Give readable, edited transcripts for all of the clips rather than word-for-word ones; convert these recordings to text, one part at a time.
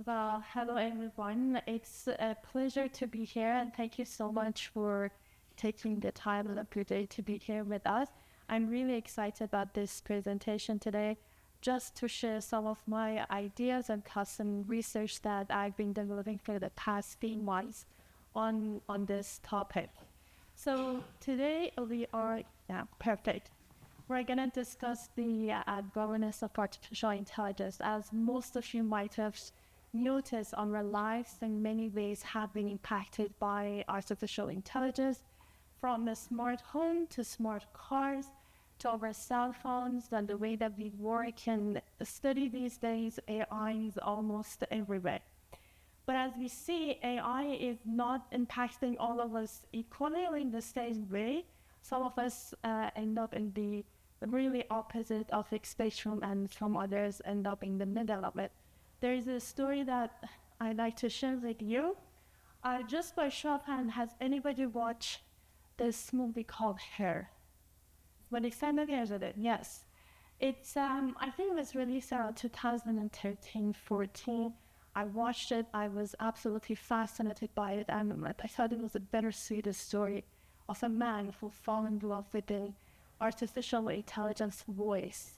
Hello everyone. It's a pleasure to be here, and thank you so much for taking the time out of your day to be here with us. I'm really excited about this presentation today, just to share some of my ideas and custom research that I've been developing for the past few months on this topic. So today we are, perfect. We're going to discuss the governance of artificial intelligence. As most of you might have noticed, our lives in many ways have been impacted by artificial intelligence, from the smart home to smart cars to our cell phones and the way that we work and study these days. AI is almost everywhere. But as we see, AI is not impacting all of us equally or in the same way. Some of us end up in the really opposite of the spectrum, and some others end up in the middle of it. There is a story that I'd like to share with you. Just by show of hand, has anybody watched this movie called Hair? But it's familiar with it, yes. It's I think it was released around 2013-14. I watched it. I was absolutely fascinated by it, and I thought it was a bittersweet story of a man who fell in love with an artificial intelligence voice.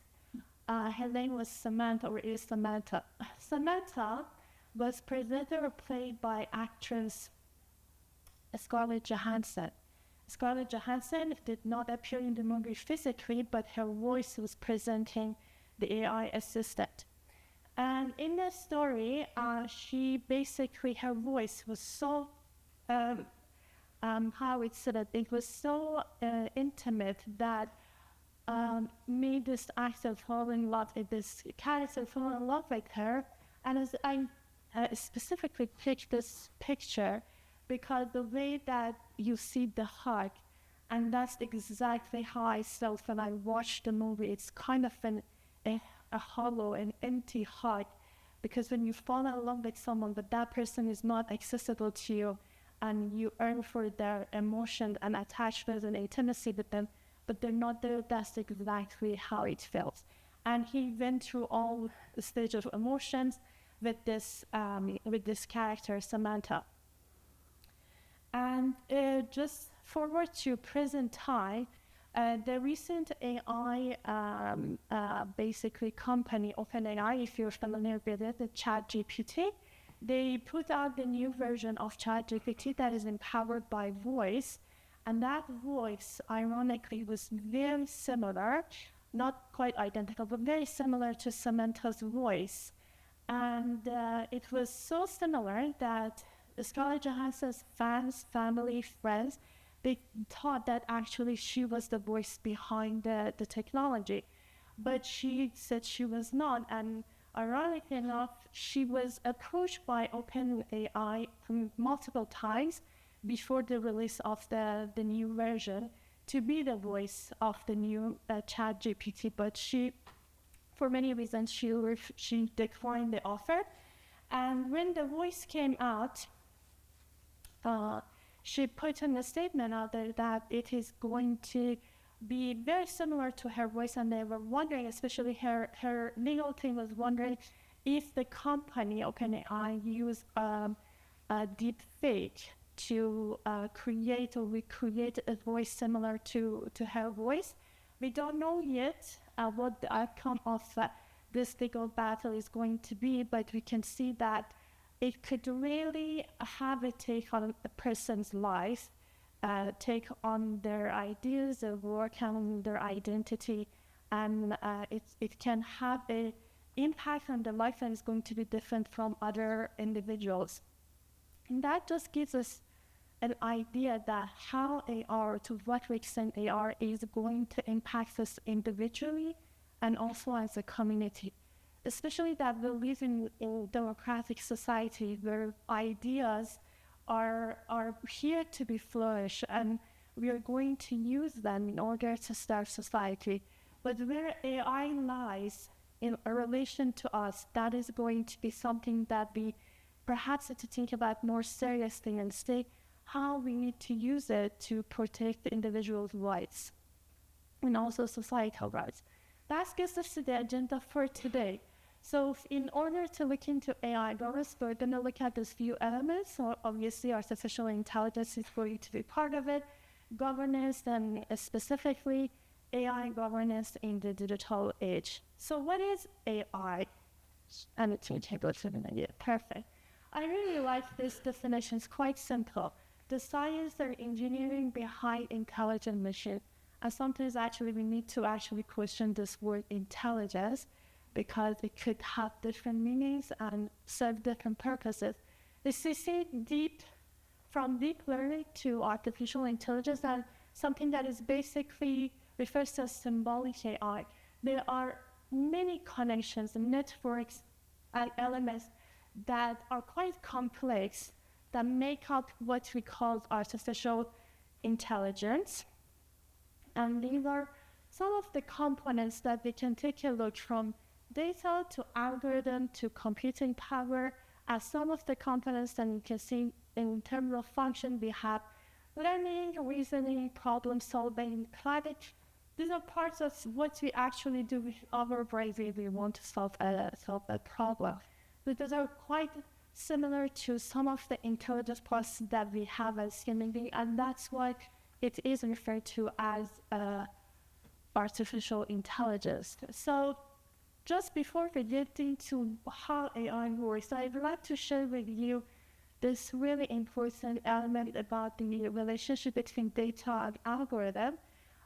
Her name was Samantha, or is Samantha. Samantha was presented or played by actress Scarlett Johansson. Scarlett Johansson did not appear in the movie physically, but her voice was presenting the AI assistant. And in the story, her voice was so, it was so intimate that made this actor fall in love with this character, fall in love with her. And as I specifically picked this picture, because the way that you see the heart, and that's exactly how I felt when I watched the movie. It's kind of a hollow and empty heart, because when you fall in love with someone, but that person is not accessible to you, and you yearn for their emotion and attachment and intimacy with them, but they're not there, that's exactly how it felt. And he went through all the stage of emotions with this character, Samantha. And just forward to present time, the recent AI company, OpenAI, if you're familiar with it, the ChatGPT, they put out the new version of ChatGPT that is empowered by voice. And that voice, ironically, was very similar, not quite identical, but very similar to Samantha's voice. And it was so similar that Scarlett Johansson's fans, family, friends, they thought that actually she was the voice behind the technology. But she said she was not. And ironically enough, she was approached by OpenAI multiple times before the release of the new version to be the voice of the new ChatGPT. But she, for many reasons, she declined the offer. And when the voice came out, she put in a statement out there that it is going to be very similar to her voice, and they were wondering, especially her legal team was wondering if the company OpenAI used a deep fake to create or recreate a voice similar to her voice. We don't know yet what the outcome of this legal battle is going to be, but we can see that it could really have a take on a person's life, take on their ideas, their work, and their identity, and it can have an impact on their life that is going to be different from other individuals. And that just gives us an idea that how AR, to what extent AR is going to impact us individually and also as a community. Especially that we live in a democratic society where ideas are here to be flourished, and we are going to use them in order to start society. But where AI lies in a relation to us, that is going to be something that we perhaps have to think about more seriously and say how we need to use it to protect the individual's rights and also societal rights. That gets us to the agenda for today. So in order to look into AI governance, we're going to look at these few elements. So obviously artificial intelligence is going to be part of it, governance, and specifically AI governance in the digital age. So what is AI? And it's perfect. I really like this definition. It's quite simple. The science or engineering behind intelligent machine. And sometimes actually we need to actually question this word intelligence because it could have different meanings and serve different purposes. This is from deep learning to artificial intelligence, and something that is basically refers to as symbolic AI. There are many connections, networks, and elements that are quite complex that make up what we call artificial intelligence. And these are some of the components that we can take a look from data to algorithm to computing power. As some of the components that you can see in terms of function, we have learning, reasoning, problem solving, planning. These are parts of what we actually do with our brains if we want to solve a problem. But those are quite similar to some of the intelligence processes that we have as human beings, and that's what it is referred to as artificial intelligence. So just before we get into how AI works, I'd like to share with you this really important element about the relationship between data and algorithm.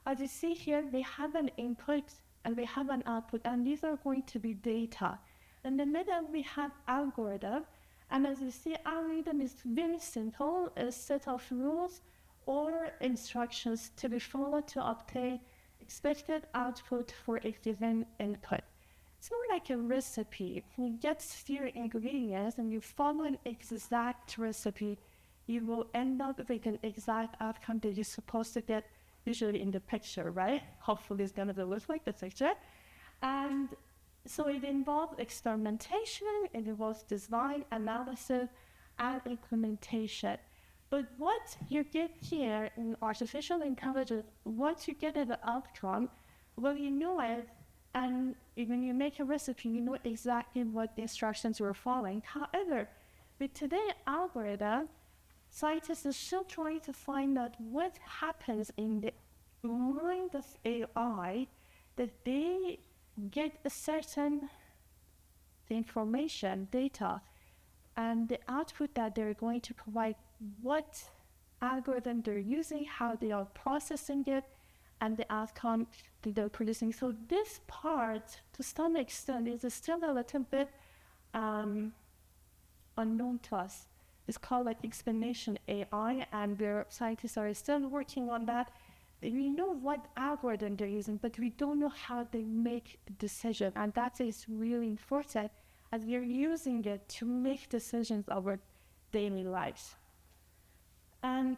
As you see here, we have an input and we have an output, and these are going to be data. In the middle, we have algorithm, and as you see, algorithm is very simple, a set of rules or instructions to be followed to obtain expected output for a given input. It's more like a recipe. You get few ingredients and you follow an exact recipe, you will end up with an exact outcome that you're supposed to get, usually in the picture, right? Hopefully it's gonna look like the picture. And so it involves experimentation, it involves design, analysis, and implementation. But what you get here in artificial intelligence, what you get as an outcome, well, you know it, and when you make a recipe, you know exactly what the instructions you're following. However, with today's algorithm, scientists are still trying to find out what happens in the mind of AI that they get a certain information, data, and the output that they're going to provide, what algorithm they're using, how they are processing it, and the outcome that they're producing. So this part, to some extent, is still a little bit unknown to us. It's called like explanation AI, and where scientists are still working on that. We know what algorithm they're using, but we don't know how they make the decision, and that is really important as we're using it to make decisions of our daily lives. And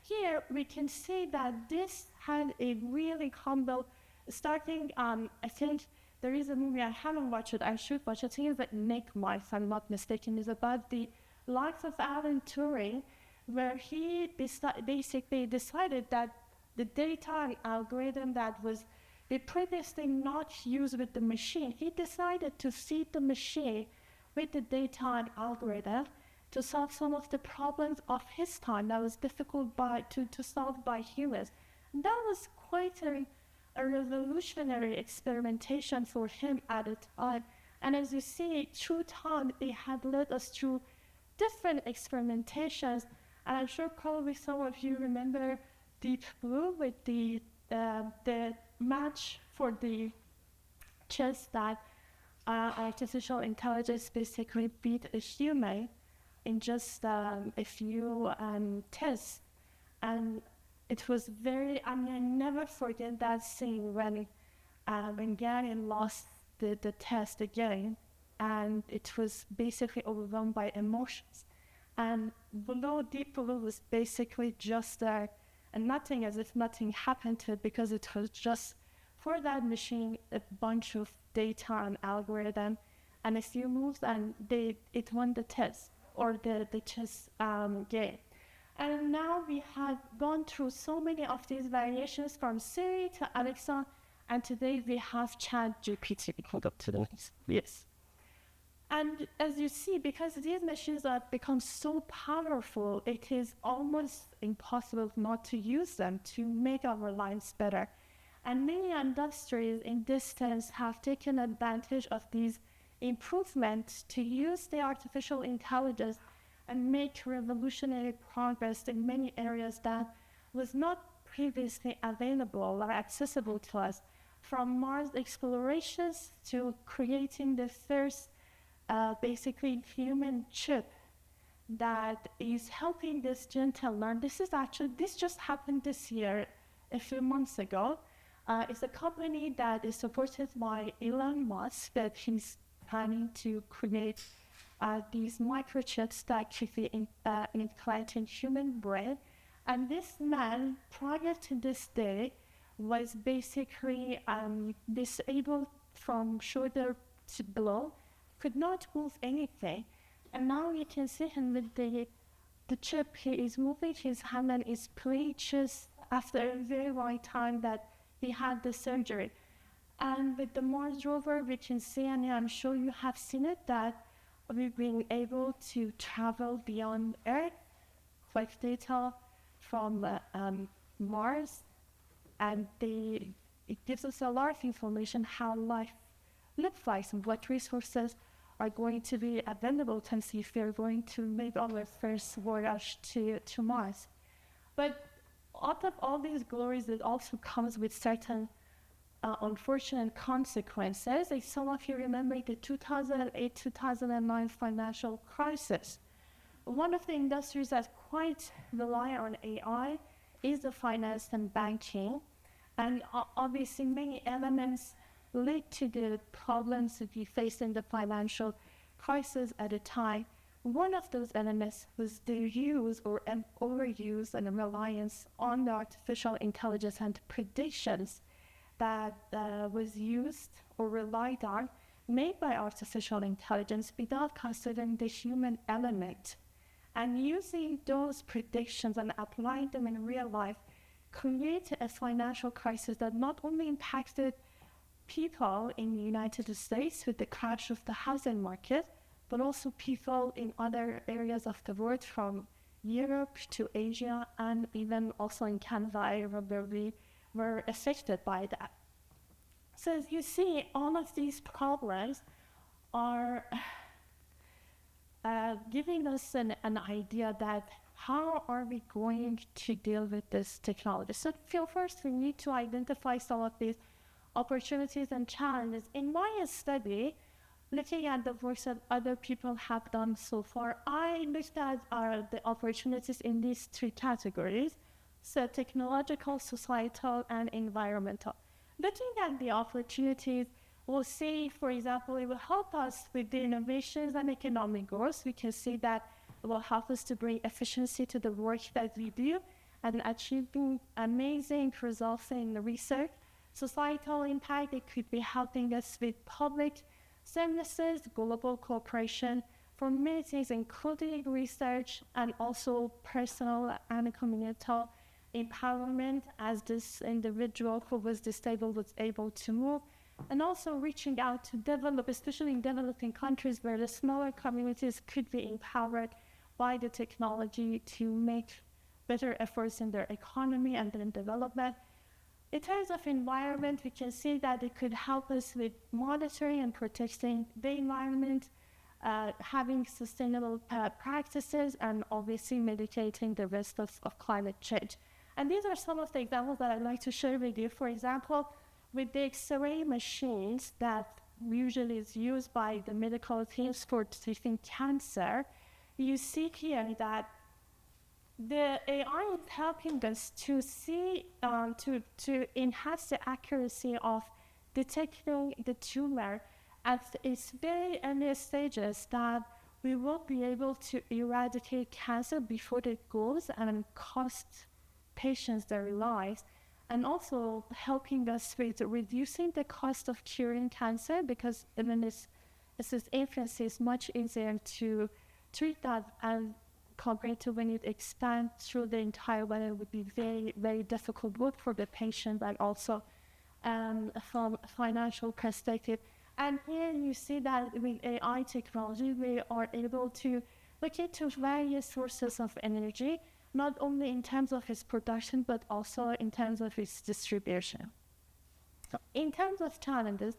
here we can see that this had a really humble starting. I think there is a movie, I haven't watched it, I should watch it. I think it's like Nick, if I'm not mistaken, is about the life of Alan Turing, where he basically decided that the data and algorithm that was previously not used with the machine, he decided to feed the machine with the data and algorithm to solve some of the problems of his time that was difficult to solve by humans. And that was quite a revolutionary experimentation for him at the time. And as you see, through time, it had led us through different experimentations. And I'm sure probably some of you remember Deep Blue with the match for the chess that artificial intelligence basically beat a human in just a few tests. And it was I never forget that scene when Gary lost the test again, and it was basically overwhelmed by emotions. And Deep Blue was basically just there, and nothing, as if nothing happened to it, because it was just, for that machine, a bunch of data and algorithm, and a few moves, and it won the test, or the chess game. And now we have gone through so many of these variations from Siri to Alexa, and today we have Chat GPT. Hold up to the next. Yes. And as you see, because these machines have become so powerful, it is almost impossible not to use them to make our lives better. And many industries in this sense have taken advantage of these improvements to use the artificial intelligence and make revolutionary progress in many areas that was not previously available or accessible to us, from Mars explorations to creating the first basically human chip that is helping this gentle learn. This just happened this year, a few months ago. It's a company that is supported by Elon Musk, that he's planning to create these microchips that could be implanted in human brain. And this man, prior to this day, was basically disabled from shoulder to below, could not move anything. And now you can see him with the chip. He is moving his hand and is playing just after a very long time that he had the surgery. And with the Mars rover, we can see, and I'm sure you have seen it, that we've been able to travel beyond Earth, collect data from Mars, and it gives us a lot of information how life looks like and what resources are going to be available to see if we're going to make our first voyage to Mars. But out of all these glories, it also comes with certain unfortunate consequences. If some of you remember the 2008-2009 financial crisis, one of the industries that quite rely on AI is the finance and banking. And obviously many elements lead to the problems that we faced in the financial crisis at the time. One of those elements was the use or an overuse and a reliance on the artificial intelligence and predictions that was used or relied on, made by artificial intelligence without considering the human element. And using those predictions and applying them in real life created a financial crisis that not only impacted people in the United States with the crash of the housing market, but also people in other areas of the world, from Europe to Asia, and even also in Canada, where we were affected by that. So as you see, all of these problems are giving us an idea that how are we going to deal with this technology. So first we need to identify some of these opportunities and challenges. In my study, looking at the works that other people have done so far, I looked at the opportunities in these three categories: so technological, societal, and environmental. Looking at the opportunities, we'll see, for example, it will help us with the innovations and economic growth. We can see that it will help us to bring efficiency to the work that we do and achieving amazing results in the research. Societal impact, it could be helping us with public services, global cooperation, for many things, including research and also personal and communal empowerment, as this individual who was disabled was able to move, and also reaching out to develop, especially in developing countries where the smaller communities could be empowered by the technology to make better efforts in their economy and their development. In terms of environment, we can see that it could help us with monitoring and protecting the environment, having sustainable practices, and obviously mitigating the risk of climate change. And these are some of the examples that I'd like to share with you. For example, with the X-ray machines that usually is used by the medical teams for treating cancer, you see here that the AI is helping us to see, to enhance the accuracy of detecting the tumor at its very early stages, that we will be able to eradicate cancer before it goes and cost patients their lives, and also helping us with reducing the cost of curing cancer, because even its infancy is much easier to treat that, and compared to when it expands through the entire body, it would be very, very difficult both for the patient and also from a financial perspective. And here you see that with AI technology, we are able to look into various sources of energy, not only in terms of its production, but also in terms of its distribution. So in terms of challenges,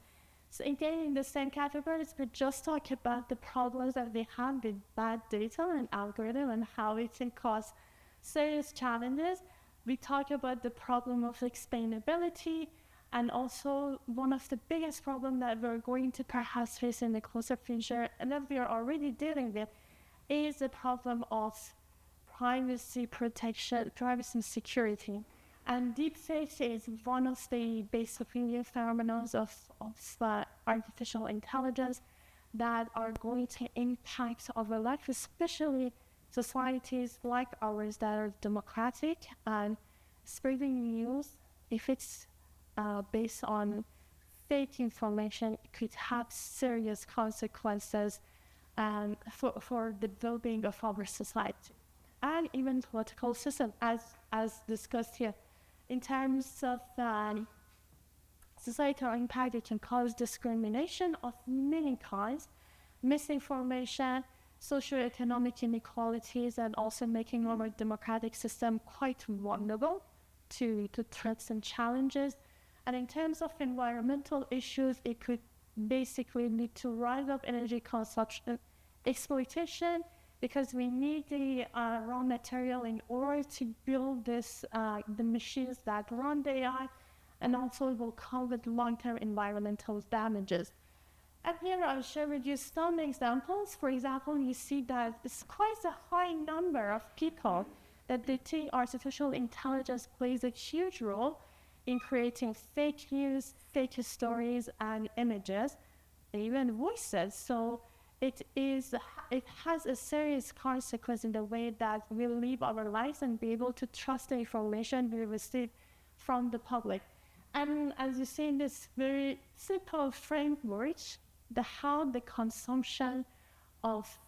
so again, in the same categories, we just talk about the problems that they have with bad data and algorithm and how it can cause serious challenges. We talk about the problem of explainability, and also one of the biggest problems that we're going to perhaps face in the closer future, and that we are already dealing with, is the problem of privacy protection, privacy security. And deepfake is one of the basic new phenomena of artificial intelligence that are going to impact our life, especially societies like ours that are democratic, and spreading news, if it's based on fake information, it could have serious consequences for the well-being of our society and even political system, as discussed here. In terms of societal impact, it can cause discrimination of many kinds, misinformation, socioeconomic inequalities, and also making our democratic system quite vulnerable to threats and challenges. And in terms of environmental issues, it could basically lead to rise of energy consumption, exploitation, because we need the raw material in order to build the machines that run the AI, and also it will come with long-term environmental damages. And here I'll share with you some examples. For example, you see that it's quite a high number of people that they think artificial intelligence plays a huge role in creating fake news, fake stories, and images, and even voices. So it has a serious consequence in the way that we live our lives and be able to trust the information we receive from the public. And as you see in this very simple framework, how the consumption of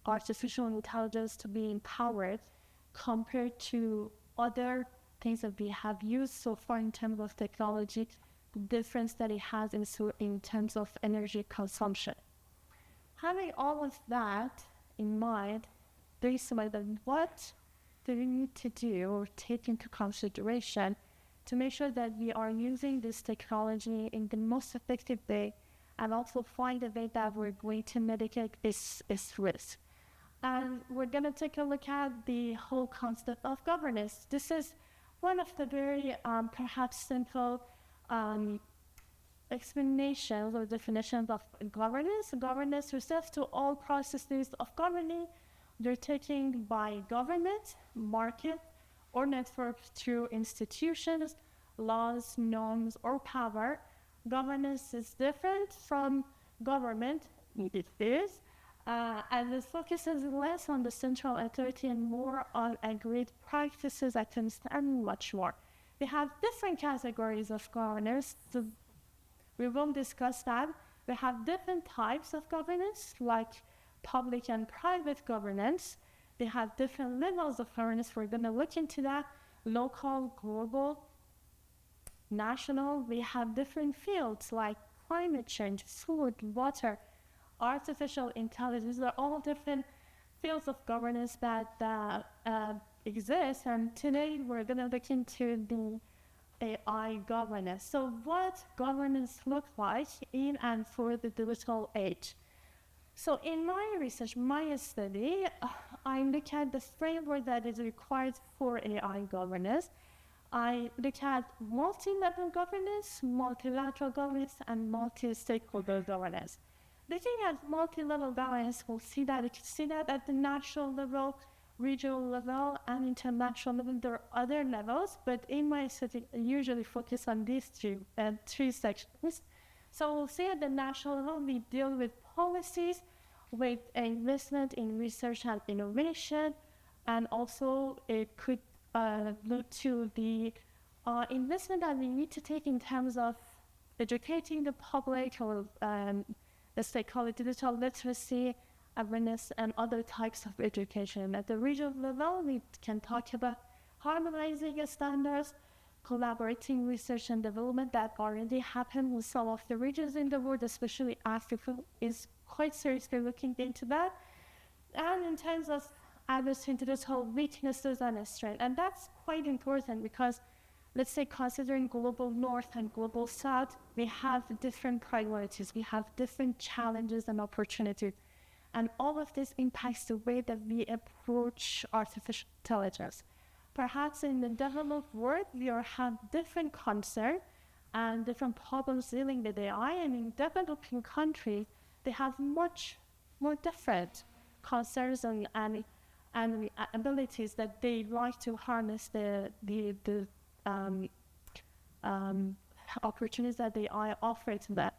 artificial intelligence to be empowered compared to other things that we have used so far in terms of technology, the difference that it has in terms of energy consumption. Having all of that in mind, there is what do we need to do or take into consideration to make sure that we are using this technology in the most effective way, and also find a way that we're going to mitigate its risk. And we're going to take a look at the whole concept of governance. This is one of the very perhaps simple explanations or definitions of governance. Governance refers to all processes of governing undertaken by government, market, or network through institutions, laws, norms, or power. Governance is different from government, it is, and it focuses less on the central authority and more on agreed practices, and much more. We have different categories of governance. We will discuss that. We have different types of governance, like public and private governance. They have different levels of governance. We're going to look into that. Local, global, national. We have different fields like climate change, food, water, artificial intelligence. They're all different fields of governance that exist. And today we're going to look into the AI governance. So what governance looks like in and for the digital age? So in my research, my study, I look at the framework that is required for AI governance. I look at multi-level governance, multilateral governance, and multi-stakeholder governance. Looking at multi-level governance, you can see that at the national level, regional level, and international level. There are other levels, but in my study, I usually focus on these three sections. So we'll see at the national level, we deal with policies, with investment in research and innovation, and also it could look to the investment that we need to take in terms of educating the public, or let's say call it digital literacy, awareness, and other types of education. At the regional level, we can talk about harmonizing standards, collaborating research and development that already happen with some of the regions in the world, especially Africa, is quite seriously looking into that. And in terms of addressing digital weaknesses and strength, and that's quite important because, let's say, considering global north and global south, we have different priorities, we have different challenges and opportunities, and all of this impacts the way that we approach artificial intelligence. Perhaps in the developed world, we have different concerns and different problems dealing with AI, and in developing countries, they have much more different concerns and abilities that they like to harness the opportunities that the AI offer to them.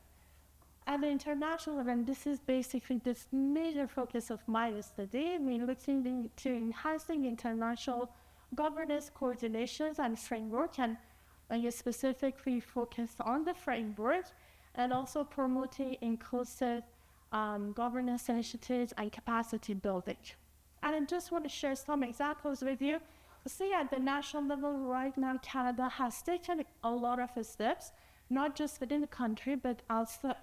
At the international level, this is basically this major focus of my study. We're looking into enhancing international governance coordinations and framework, and you specifically focus on the framework and also promoting inclusive governance initiatives and capacity building. And I just want to share some examples with you. See, at the national level right now, Canada has taken a lot of steps, not just within the country, but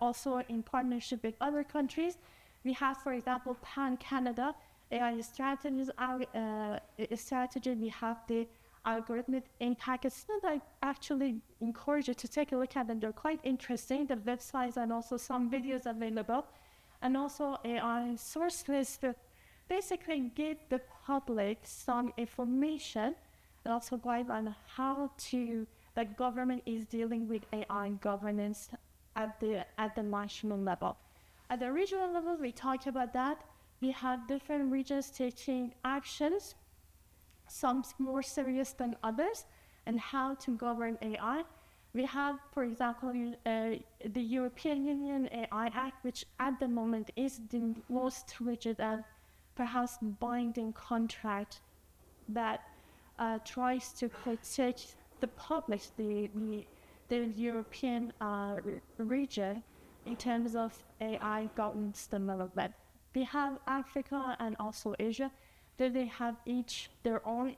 also in partnership with other countries. We have, for example, Pan-Canada AI strategy. We have the algorithmic impact assessment. I actually encourage you to take a look at them. They're quite interesting, the websites and also some videos available. And also AI source list that basically give the public some information and also guide on how the government is dealing with AI governance at the national level. At the regional level, we talk about that. We have different regions taking actions, some more serious than others, and how to govern AI. We have, for example, the European Union AI Act, which at the moment is the most rigid and perhaps binding contract that tries to protect the public, the European region, in terms of AI governance development. We have Africa and also Asia, that they have each their own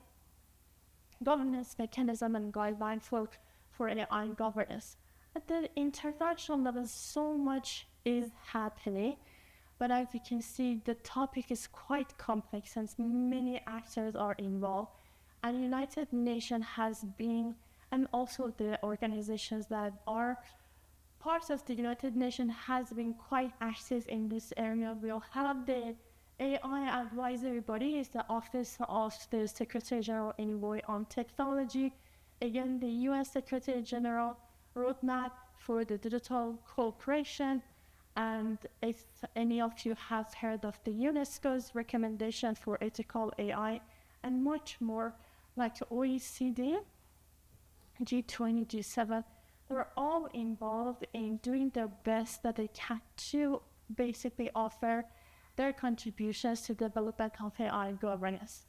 governance mechanism and guideline for AI governance. At the international level, so much is happening, but as you can see, the topic is quite complex since many actors are involved, and United Nations has been, and also the organizations that are part of the United Nations has been quite active in this area. We'll have the AI Advisory Body, is the Office of the Secretary General Envoy on Technology. Again, the US Secretary General Roadmap for the Digital Cooperation, and if any of you have heard of the UNESCO's recommendation for ethical AI, and much more, like OECD, G20, G7, they're all involved in doing their best that they can to basically offer their contributions to development of AI governance.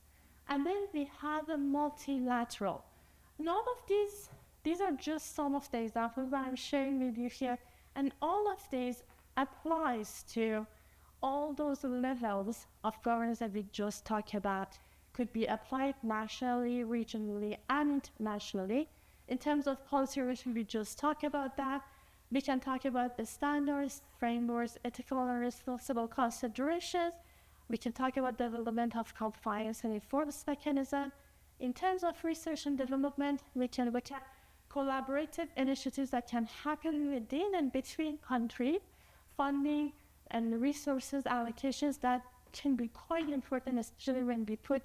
And then we have the multilateral. And all of these are just some of the examples that I'm sharing with you here, and all of these applies to all those levels of governance that we just talked about. Could be applied nationally, regionally, and internationally. In terms of policy regulation, we just talked about that. We can talk about the standards, frameworks, ethical and responsible considerations. We can talk about development of compliance and enforcement mechanism. In terms of research and development, we can look at collaborative initiatives that can happen within and between countries, funding and resources allocations that can be quite important, especially when we put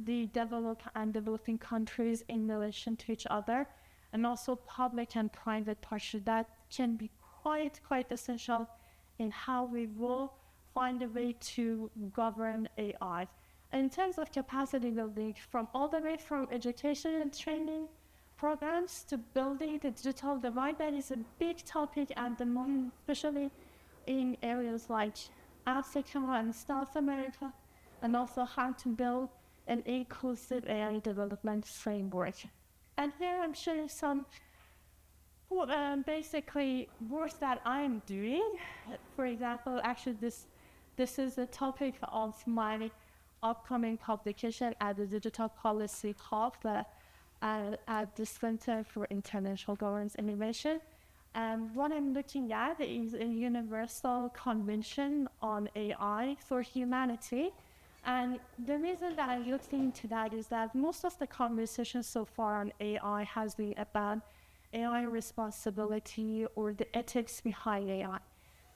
the developed and developing countries in relation to each other, and also public and private partnerships that can be quite essential in how we will find a way to govern AI. In terms of capacity building, from all the way from education and training programs to building the digital divide, that is a big topic at the moment, especially in areas like Africa and South America, and also how to build an inclusive AI development framework. And here I'm showing some basically work that I'm doing. For example, actually this is the topic of my upcoming publication at the Digital Policy Hub that at the Center for International Governance Innovation. And what I'm looking at is a universal convention on AI for humanity. And the reason that I'm looking into that is that most of the conversation so far on AI has been about AI responsibility or the ethics behind AI.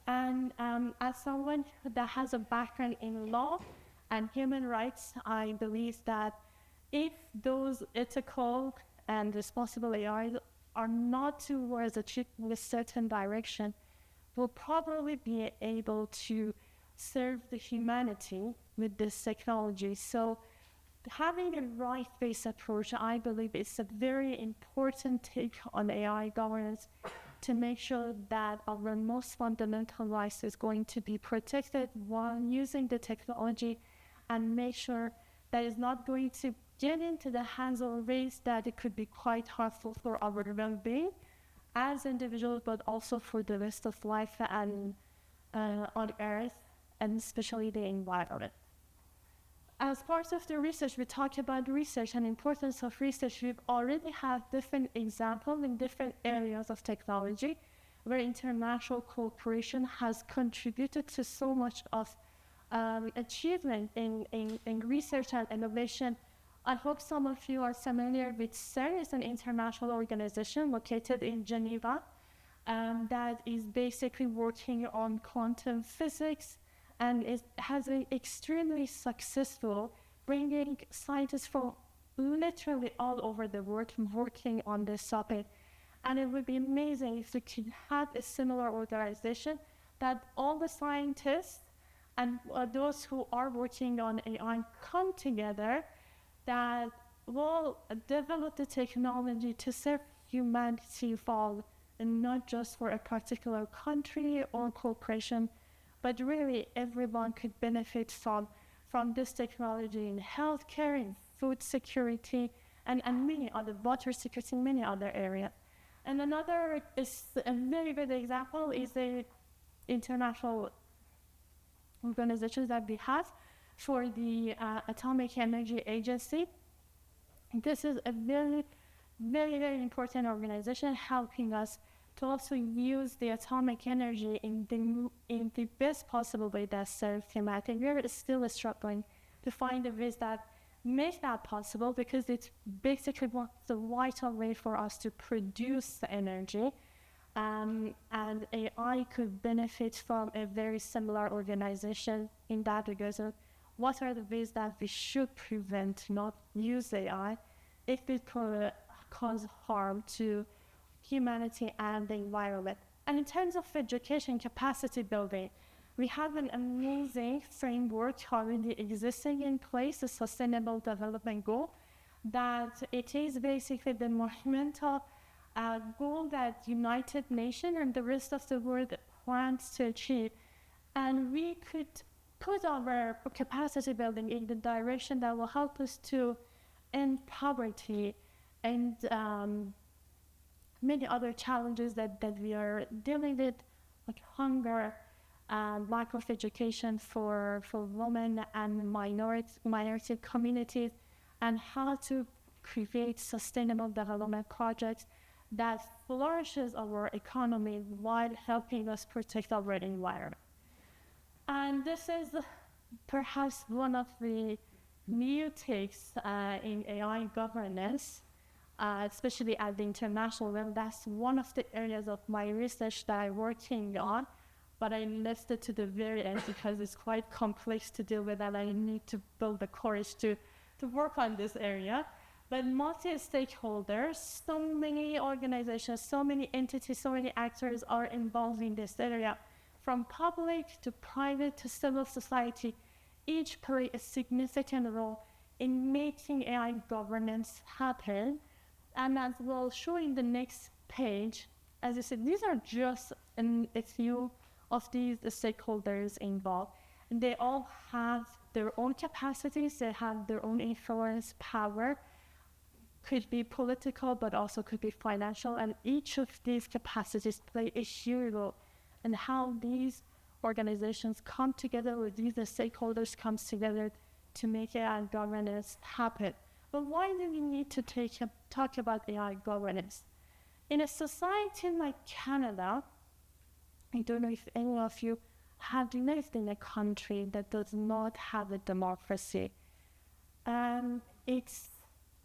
And as someone that has a background in law and human rights, I believe that if those ethical and responsible AI are not towards achieving a certain direction, we'll probably be able to serve the humanity with this technology. So having a right-based approach, I believe, is a very important take on AI governance to make sure that our most fundamental rights is going to be protected while using the technology, and make sure that it's not going to get into the hands of ways that it could be quite harmful for our well-being as individuals, but also for the rest of life and on Earth, and especially the environment. As part of the research, we talk about research and importance of research. We've already had different examples in different areas of technology where international cooperation has contributed to so much of achievement in research and innovation. I hope some of you are familiar with CERN. It's an international organization located in Geneva that is basically working on quantum physics, and it has been extremely successful, bringing scientists from literally all over the world working on this topic. And it would be amazing if we could have a similar organization that all the scientists and those who are working on AI come together, that will develop the technology to serve humanity for, and not just for a particular country or corporation, but really everyone could benefit from this technology in healthcare, in food security, and many other, water security, in many other areas. And another is a very good example is the international organizations that we have for the Atomic Energy Agency. This is a very, very, very important organization helping us to also use the atomic energy in the best possible way that serves humanity. We're still struggling to find the ways that make that possible, because it's basically the vital way for us to produce the energy. And AI could benefit from a very similar organization in that regard. So what are the ways that we should prevent, not use AI, if it could cause harm to humanity and the environment? And in terms of education capacity building, we have an amazing framework already existing in place, the Sustainable Development Goal, that it is basically the monumental goal that United Nations and the rest of the world wants to achieve. And we could put our capacity building in the direction that will help us to end poverty and many other challenges that we are dealing with, like hunger, lack of education for women and minority communities, and how to create sustainable development projects that flourishes our economy while helping us protect our environment. And this is perhaps one of the new takes in AI governance, especially at the international level. That's one of the areas of my research that I'm working on, but I left it to the very end because it's quite complex to deal with, and I need to build the courage to work on this area. But multi-stakeholders, so many organizations, so many entities, so many actors are involved in this area, from public to private to civil society. Each play a significant role in making AI governance happen. And as we'll show in the next page, as I said, these are just a few of these stakeholders involved. And they all have their own capacities, they have their own influence, power, could be political, but also could be financial. And each of these capacities play a huge role in how these organizations come together, with these stakeholders comes together to make AI governance happen. But why do we need to talk about AI governance? In a society like Canada, I don't know if any of you have lived in a country that does not have a democracy. It's,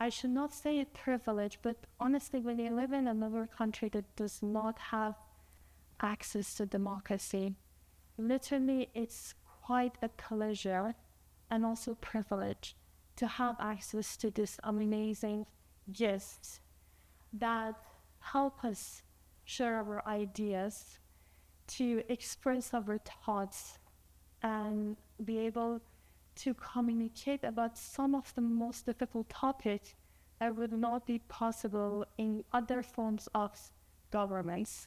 I should not say it privilege, but honestly, when you live in another country that does not have access to democracy, literally it's quite a pleasure and also privilege to have access to this amazing gifts that help us share our ideas, to express our thoughts, and be able to communicate about some of the most difficult topics that would not be possible in other forms of governments.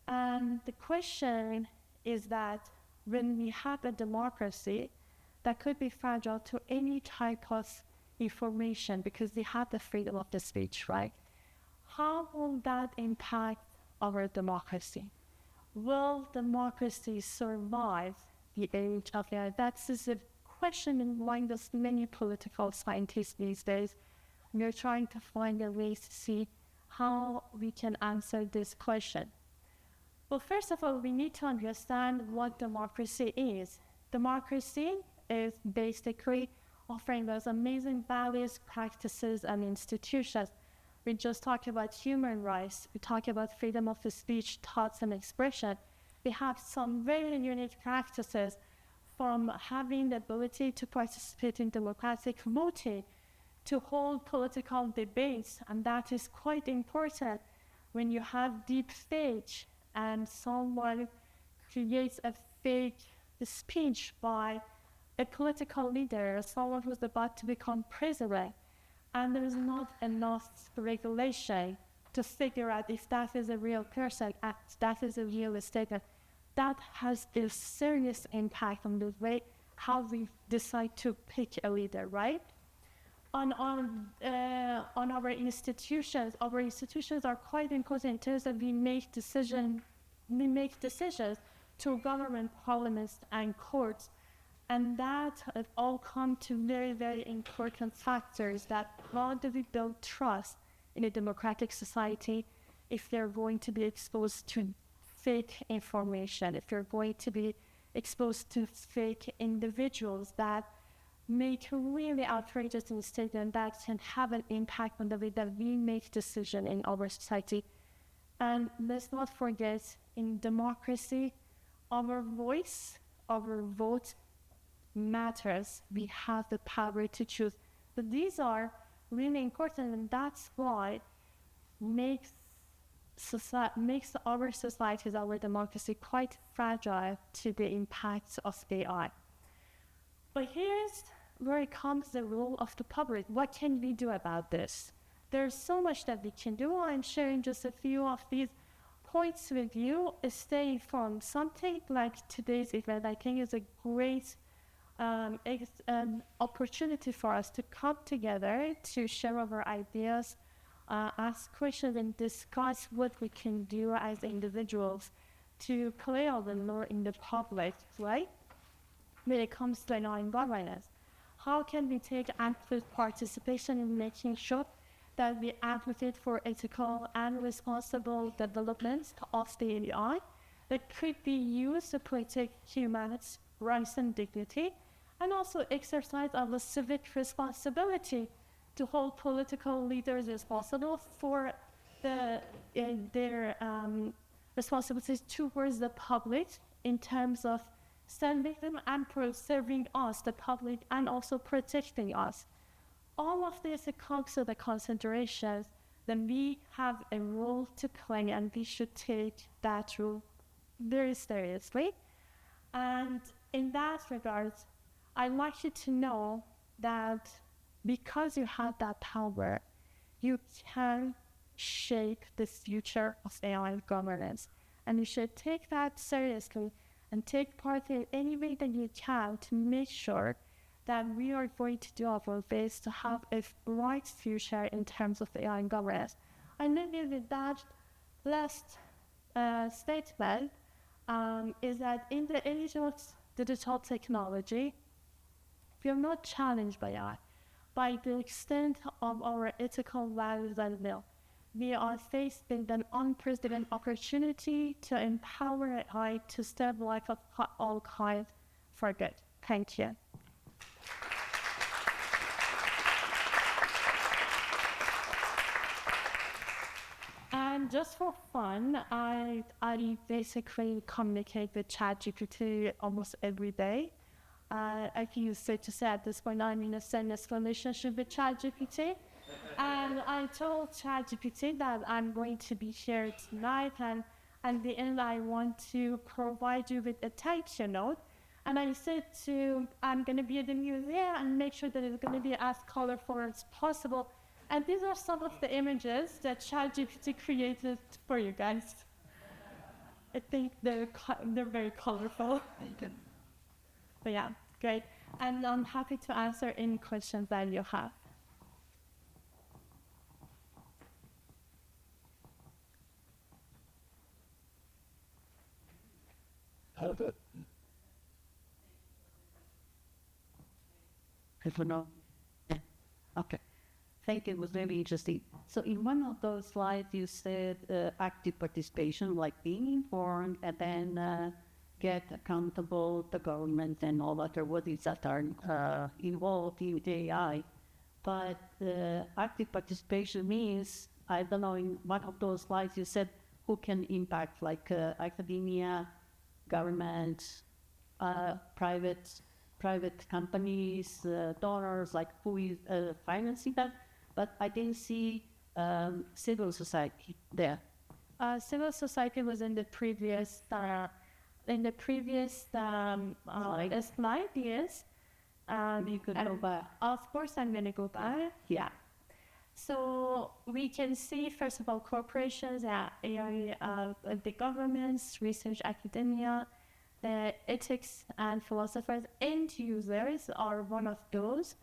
And the question is that when we have a democracy that could be fragile to any type of information because they have the freedom of the speech, right? How will that impact our democracy? Will democracy survive the age of AI? That's a question in mind of many political scientists these days. We're trying to find a way to see how we can answer this question. Well, first of all, we need to understand what democracy is. Democracy is basically offering those amazing values, practices, and institutions. We just talked about human rights. We talk about freedom of speech, thoughts, and expression. We have some very unique practices, from having the ability to participate in democratic voting, to hold political debates, and that is quite important when you have deep fake and someone creates a fake speech by a political leader, someone who's about to become president, and there's not enough regulation to figure out if that is a real person, if that is a real statement. That has a serious impact on the way how we decide to pick a leader, right? On our institutions are quite important in terms of we make decisions through government, parliaments, and courts. And that all come to very, very important factors that how do we build trust in a democratic society if they're going to be exposed to fake information, if you're going to be exposed to fake individuals that make really outrageous statements that can have an impact on the way that we make decisions in our society. And let's not forget, in democracy, our voice, our vote matters. We have the power to choose. But these are really important, and that's why makes our societies, our democracy, quite fragile to the impacts of AI. But here's where it comes the role of the public. What can we do about this? There's so much that we can do. I'm sharing just a few of these points with you. Stay informed. Something like today's event, I think, is a great opportunity for us to come together to share our ideas, ask questions, and discuss what we can do as individuals to play our role in the public, right? When it comes to governance, how can we take active participation in making sure that we advocate for ethical and responsible development of the AI that could be used to protect humanity's rights and dignity, and also exercise our civic responsibility to hold political leaders responsible for their responsibilities towards the public in terms of serving them and preserving us, the public, and also protecting us. All of this comes to the considerations that we have a role to play, and we should take that role very seriously. And in that regard, I'd like you to know that because you have that power, you can shape the future of AI governance. And you should take that seriously and take part in any way that you can to make sure that we are going to do our best to have a bright future in terms of AI governance. And maybe with that last statement is that in the age of digital technology, we are not challenged by AI, by the extent of our ethical values and will, we are faced with an unprecedented opportunity to empower AI to save life of all kinds for good. Thank you. And just for fun, I basically communicate with ChatGPT almost every day. I can use it to say at this point I'm in a serious relationship with ChatGPT. And I told ChatGPT that I'm going to be here tonight, and at the end I want to provide you with a thank you note. And I said I'm going to be at the museum and make sure that it's going to be as colorful as possible. And these are some of the images that ChatGPT created for you guys. I think they're very colorful. But yeah, great. And I'm happy to answer any questions that you have. No. Yeah. Okay. Thank you. It was very interesting. So in one of those slides, you said active participation, like being informed, and then get accountable to government and all other bodies that are involved in AI. But active participation means, I don't know, in one of those slides you said who can impact, like academia, government, private companies, donors, like who is financing that. But I didn't see civil society there. Civil society was in the previous slide, yes. You could go back. Of course, I'm going to go back. Yeah. So we can see, first of all, corporations, AI, the governments, research academia, the ethics and philosophers, end users are one of those.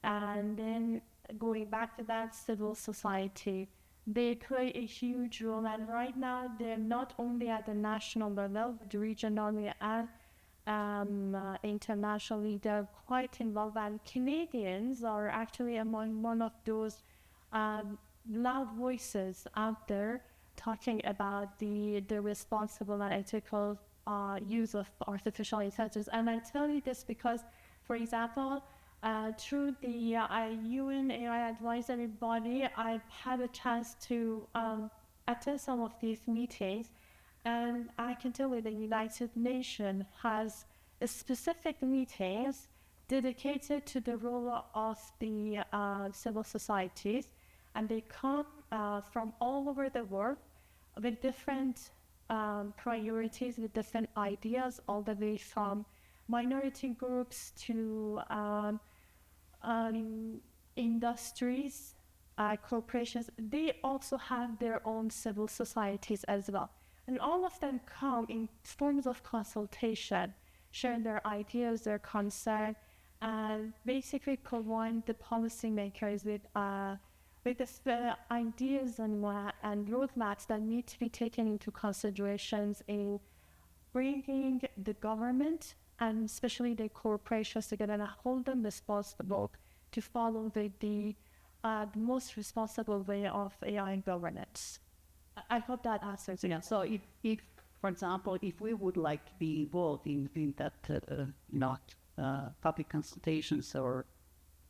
And then going back to that, civil society, they play a huge role. And right now, they're not only at the national level, but regionally and internationally, they're quite involved. And Canadians are actually among one of those loud voices out there talking about the responsible and ethical use of artificial intelligence. And I tell you this because, for example, through the UN AI advisory body, I've had a chance to attend some of these meetings, and I can tell you the United Nations has specific meetings dedicated to the role of the civil societies, and they come from all over the world with different priorities, with different ideas, all the way from minority groups to industries, corporations. They also have their own civil societies as well. And all of them come in forms of consultation, share their ideas, their concern, and basically provide the policymakers with the ideas and roadmaps that need to be taken into considerations in bringing the government and especially the corporations together and hold them responsible to follow the most responsible way of AI governance. I hope that answers it. Yeah. So if, for example, if we would like to be involved in that public consultations or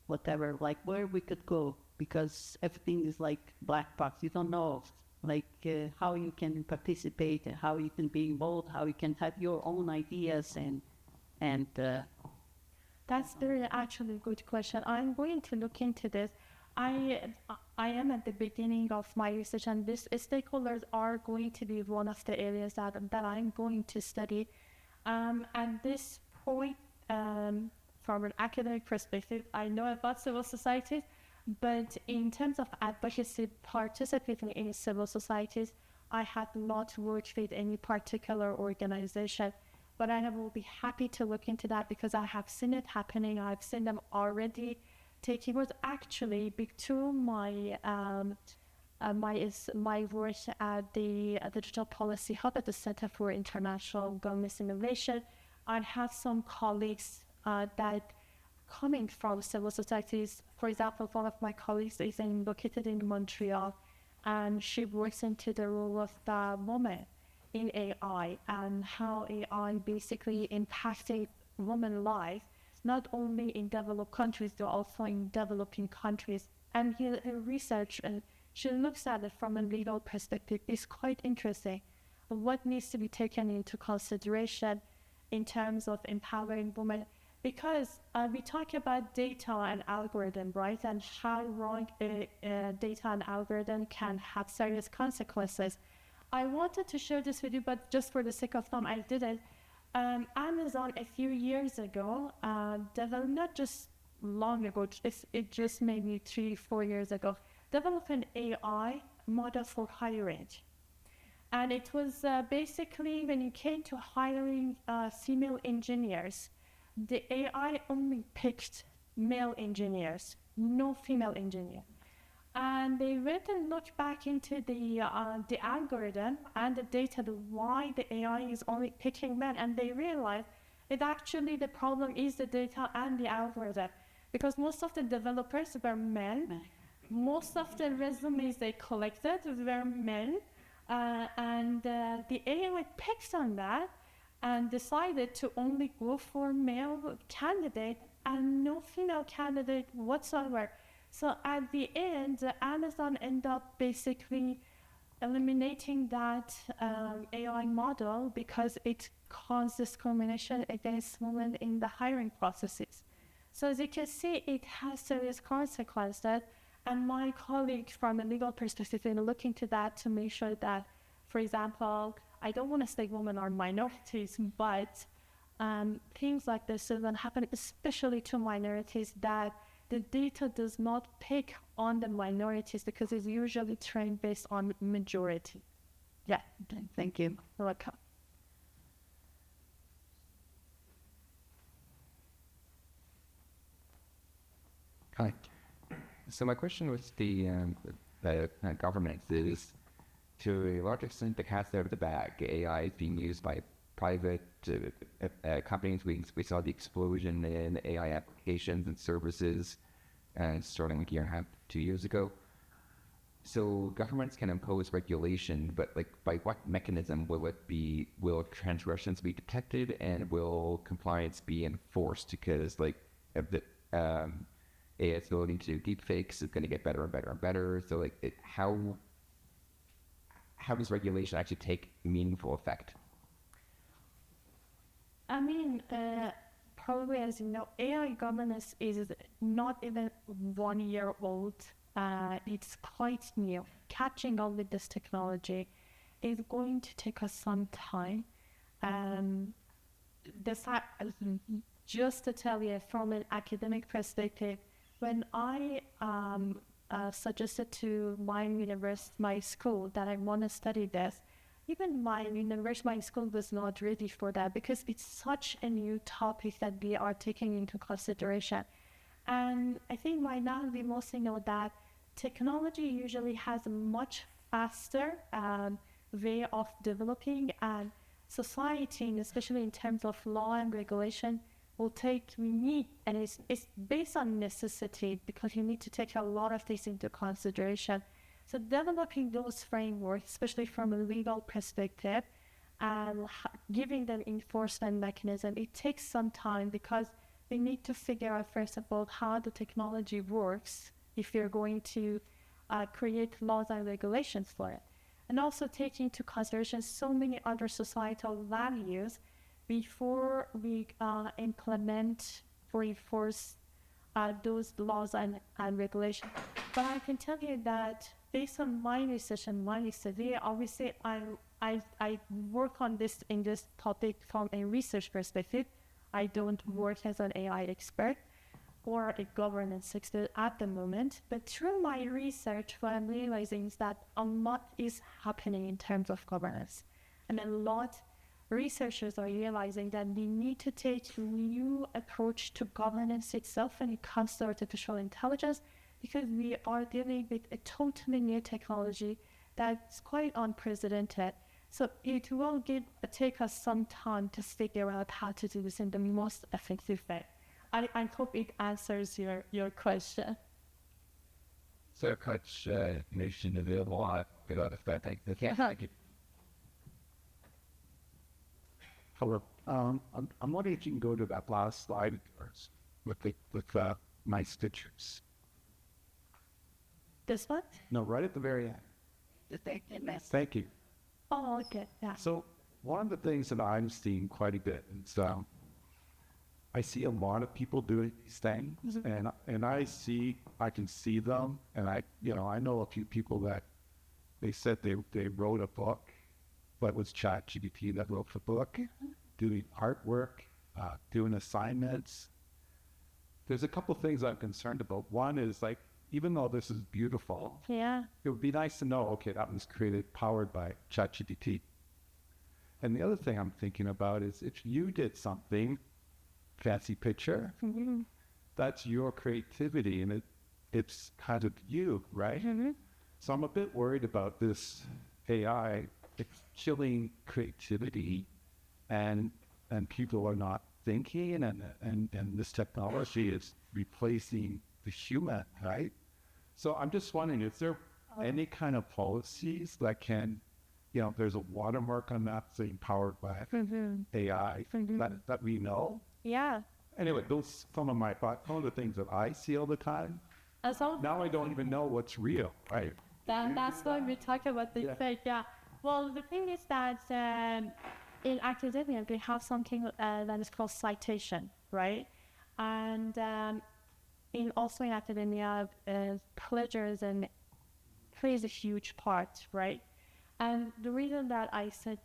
whatever, like where we could go, because everything is like black box. You don't know like how you can participate, how you can be involved, how you can have your own ideas and that's very actually good question. I'm going to look into this. I am at the beginning of my research, and this stakeholders are going to be one of the areas that I'm going to study. At this point, from an academic perspective, I know about civil societies, but in terms of advocacy, participating in civil societies, I have not worked with any particular organization. But I will be happy to look into that because I have seen it happening. I've seen them already taking words. Actually, through my my work at the Digital Policy Hub at the Center for International Government Innovation, I have some colleagues that coming from civil societies. For example, one of my colleagues is located in Montreal, and she works into the role of the woman in AI and how AI basically impacting women's life, not only in developed countries, but also in developing countries. And her research, she looks at it from a legal perspective, is quite interesting. What needs to be taken into consideration in terms of empowering women? Because we talk about data and algorithm, right? And how wrong data and algorithm can have serious consequences. I wanted to share this with you, but just for the sake of time, I didn't. Amazon a few years ago, developed, not just long ago, it just maybe 3-4 years ago, developed an AI model for hiring. And it was basically when it came to hiring female engineers, the AI only picked male engineers, no female engineer. And they went and looked back into the algorithm and the data, why the AI is only picking men, and they realized that actually the problem is the data and the algorithm, because most of the developers were men, most of the resumes they collected were men, and the AI picked on that and decided to only go for male candidate and no female candidate whatsoever. So at the end, Amazon ended up basically eliminating that AI model because it caused discrimination against women in the hiring processes. So as you can see, it has serious consequences. And my colleague from a legal perspective is looking to that to make sure that, for example, I don't want to say women are minorities, but things like this shouldn't happen, especially to minorities, that the data does not pick on the minorities because it's usually trained based on majority. Yeah, Thank you. you're welcome. Hi. So my question with the government is, to a large extent, the cat's out of the bag. AI is being used by private companies. We saw the explosion in AI applications and services starting like a year and a half, 2 years ago. So governments can impose regulation, but like by what mechanism will transgressions be detected and will compliance be enforced? Because like the AI's ability to do deepfakes is going to get better and better and better. So like how does regulation actually take meaningful effect? I mean, probably as you know, AI governance is not even 1 year old. It's quite new. Catching up with this technology is going to take us some time. The fact, just to tell you from an academic perspective, when I suggested to my university, my school, that I want to study this, even my university, my school was not ready for that because it's such a new topic that we are taking into consideration. And I think by now we mostly know that technology usually has a much faster way of developing, and society, especially in terms of law and regulation, we need, and it's based on necessity because you need to take a lot of things into consideration. So developing those frameworks, especially from a legal perspective, and giving them enforcement mechanism, it takes some time because we need to figure out, first of all, how the technology works if you're going to create laws and regulations for it. And also take into consideration so many other societal values before we implement or enforce those laws and regulations. But I can tell you that based on my research and my study, obviously I work on this in this topic from a research perspective. I don't work as an AI expert or a governance expert at the moment, but through my research, what I'm realizing is that a lot is happening in terms of governance, and a lot researchers are realizing that we need to take a new approach to governance itself when it comes to artificial intelligence, because we are dealing with a totally new technology that's quite unprecedented. So it will take us some time to figure out how to do this in the most effective way. I hope it answers your question. So much information available. I forgot if that. Thank you. Hello. I'm wondering if you can go to that last slide of yours with my pictures. This one? No, right at the very end. Thank you. Oh, okay. Yeah. So one of the things that I'm seeing quite a bit is I see a lot of people doing these things, and I can see them, and I know a few people that they said they wrote a book, but it was ChatGPT that wrote the book, doing artwork, doing assignments. There's a couple things I'm concerned about. One is like, even though this is beautiful, Yeah. it would be nice to know, okay, that was powered by ChatGPT. And the other thing I'm thinking about is if you did something, fancy picture, that's your creativity, and it's kind of you, right? So I'm a bit worried about this AI killing creativity, and people are not thinking, and this technology is replacing the human, right? So I'm just wondering, is there any kind of policies that can, there's a watermark on that saying powered by AI that we know? Yeah. Anyway, those some of the things that I see all the time. And so Now I don't even know what's real, right? that's why we talk about the fake. Yeah. Well, the thing is that in academia we have something that is called citation, right? And also in academia, plagiarism plays a huge part, right? And the reason that I said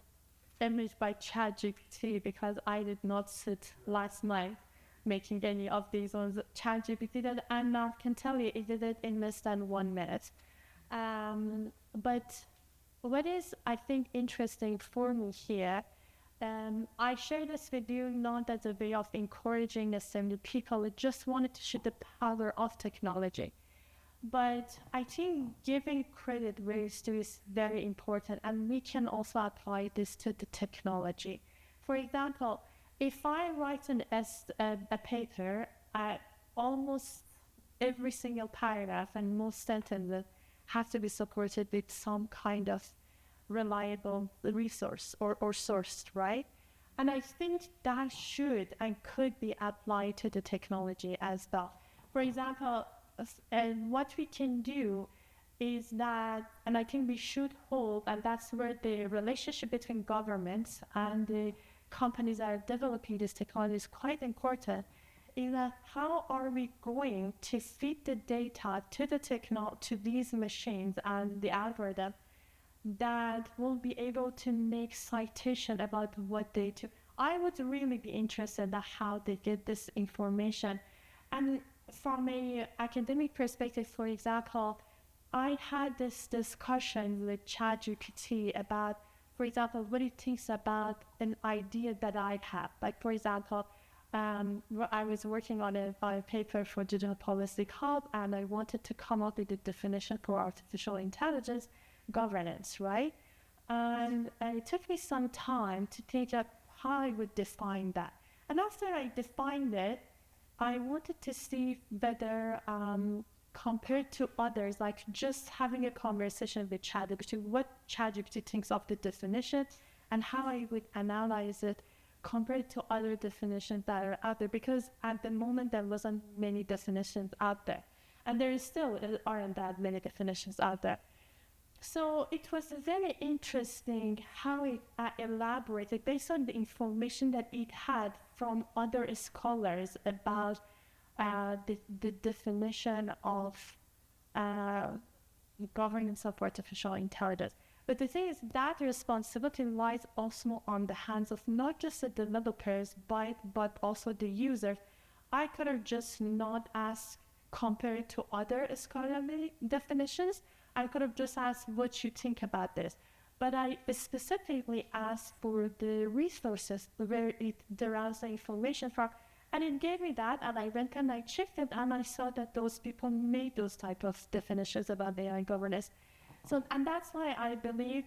image by ChatGPT, because I did not sit last night making any of these ones. ChatGPT did, and I can tell you it did it in less than 1 minute. But what is, I think, interesting for me here, I share this with you not as a way of encouraging necessarily people. I just wanted to show the power of technology. But I think giving credit where it's due is very important, and we can also apply this to the technology. For example, if I write a paper, almost every single paragraph and most sentences have to be supported with some kind of reliable resource or source, right? And I think that should and could be applied to the technology as well. For example, and what we can do is that, and I think we should hold, and that's where the relationship between governments and the companies that are developing this technology is quite important, is that how are we going to feed the data to the to these machines and the algorithm that will be able to make citation about what they do. I would really be interested in how they get this information. And from an academic perspective, for example, I had this discussion with ChatGPT about, for example, what it thinks about an idea that I have. Like, for example, I was working on a paper for Digital Policy Hub, and I wanted to come up with a definition for artificial intelligence governance, right? And it took me some time to think of how I would define that. And after I defined it, I wanted to see whether, compared to others, like just having a conversation with ChatGPT, what ChatGPT thinks of the definition and how I would analyze it compared to other definitions that are out there. Because at the moment, there wasn't many definitions out there. And there still aren't that many definitions out there. So it was very interesting how it elaborated based on the information that it had from other scholars about the definition of governance of artificial intelligence. But the thing is that responsibility lies also on the hands of not just the developers, but also the users. I could have just not asked compared to other scholarly definitions. I could have just asked what you think about this. But I specifically asked for the resources where it derives the information from. And it gave me that, and I went and I checked it, and I saw that those people made those type of definitions about AI governance. So, and that's why I believe,